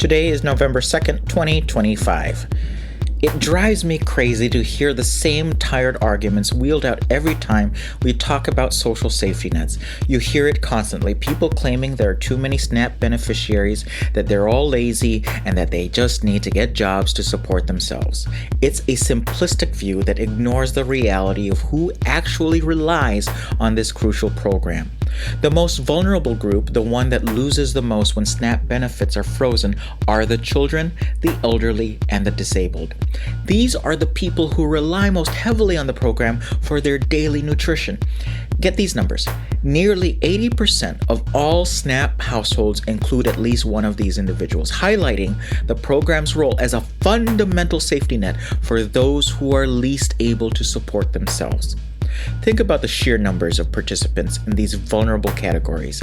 Today is November 2nd, 2025. It drives me crazy to hear the same tired arguments wheeled out every time we talk about social safety nets. You hear it constantly, people claiming there are too many SNAP beneficiaries, that they're all lazy, and that they just need to get jobs to support themselves. It's a simplistic view that ignores the reality of who actually relies on this crucial program. The most vulnerable group, the one that loses the most when SNAP benefits are frozen, are the children, the elderly, and the disabled. These are the people who rely most heavily on the program for their daily nutrition. Get these numbers. Nearly 80% of all SNAP households include at least one of these individuals, highlighting the program's role as a fundamental safety net for those who are least able to support themselves. Think about the sheer numbers of participants in these vulnerable categories.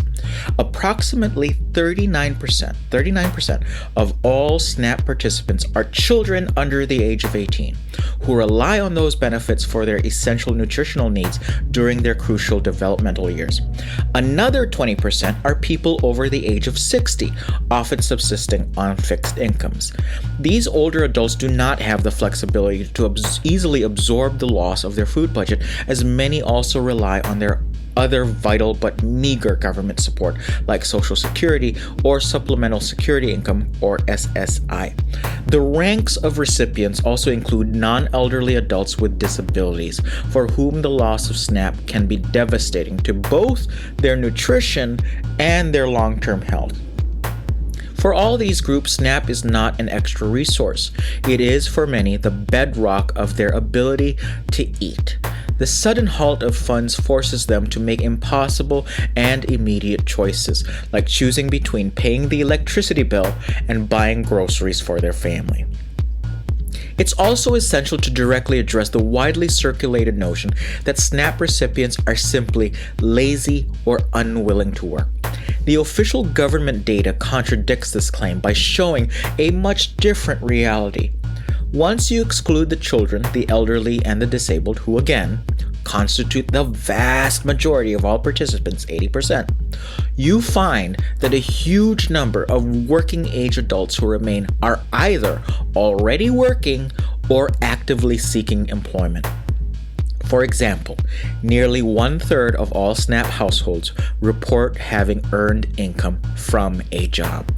Approximately 39% of all SNAP participants are children under the age of 18, who rely on those benefits for their essential nutritional needs during their crucial developmental years. Another 20% are people over the age of 60, often subsisting on fixed incomes. These older adults do not have the flexibility to easily absorb the loss of their food budget, as many also rely on their other vital but meager government support like Social Security or Supplemental Security Income or SSI. The ranks of recipients also include non-elderly adults with disabilities, for whom the loss of SNAP can be devastating to both their nutrition and their long-term health. For all these groups, SNAP is not an extra resource. It is, for many, the bedrock of their ability to eat. The sudden halt of funds forces them to make impossible and immediate choices, like choosing between paying the electricity bill and buying groceries for their family. It's also essential to directly address the widely circulated notion that SNAP recipients are simply lazy or unwilling to work. The official government data contradicts this claim by showing a much different reality. Once you exclude the children, the elderly, and the disabled, who again constitute the vast majority of all participants, 80%, you find that a huge number of working age adults who remain are either already working or actively seeking employment. For example, nearly 1/3 of all SNAP households report having earned income from a job.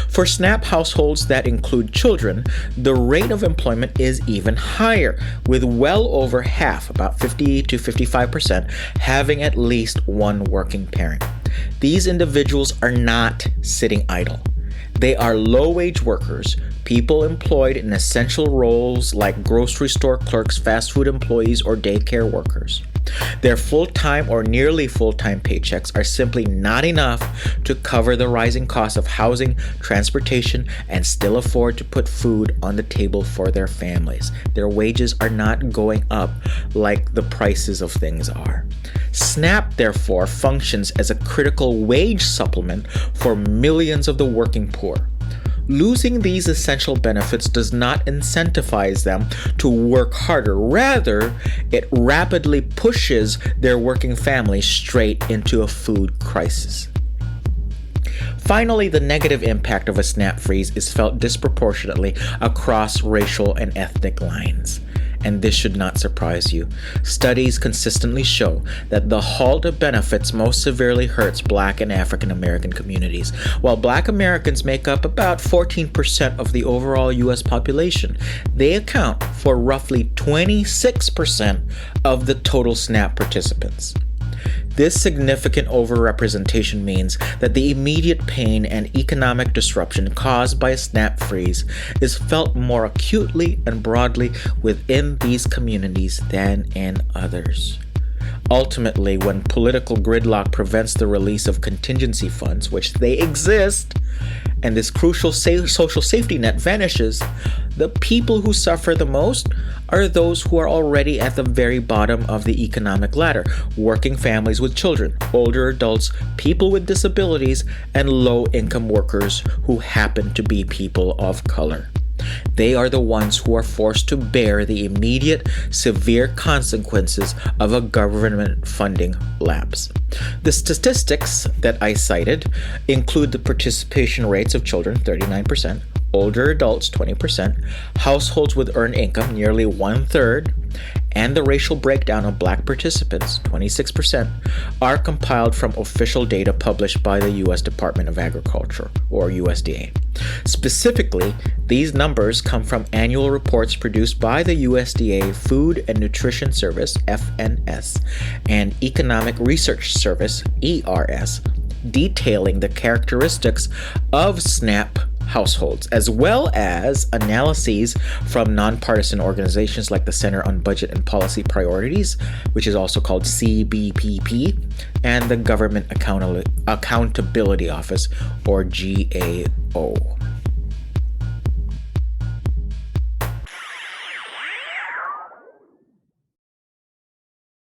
For SNAP households that include children, the rate of employment is even higher, with well over half, about 50 to 55%, having at least one working parent. These individuals are not sitting idle. They are low-wage workers, people employed in essential roles like grocery store clerks, fast food employees, or daycare workers. Their full-time or nearly full-time paychecks are simply not enough to cover the rising costs of housing, transportation, and still afford to put food on the table for their families. Their wages are not going up like the prices of things are. SNAP, therefore, functions as a critical wage supplement for millions of the working poor. Losing these essential benefits does not incentivize them to work harder. Rather, it rapidly pushes their working families straight into a food crisis. Finally, the negative impact of a SNAP freeze is felt disproportionately across racial and ethnic lines. And this should not surprise you. Studies consistently show that the halt of benefits most severely hurts Black and African American communities. While Black Americans make up about 14% of the overall U.S. population, they account for roughly 26% of the total SNAP participants. This significant overrepresentation means that the immediate pain and economic disruption caused by a SNAP freeze is felt more acutely and broadly within these communities than in others. Ultimately, when political gridlock prevents the release of contingency funds, which they exist, and this crucial social safety net vanishes, the people who suffer the most are those who are already at the very bottom of the economic ladder: working families with children, older adults, people with disabilities, and low-income workers who happen to be people of color. They are the ones who are forced to bear the immediate, severe consequences of a government funding lapse. The statistics that I cited include the participation rates of children, 39%, older adults, 20%, households with earned income, nearly 1/3, and the racial breakdown of Black participants, 26%, are compiled from official data published by the U.S. Department of Agriculture, or USDA. Specifically, these numbers come from annual reports produced by the USDA Food and Nutrition Service, FNS, and Economic Research Service, ERS, detailing the characteristics of SNAP households, as well as analyses from nonpartisan organizations like the Center on Budget and Policy Priorities, which is also called CBPP, and the Government Accountability Office, or GAO.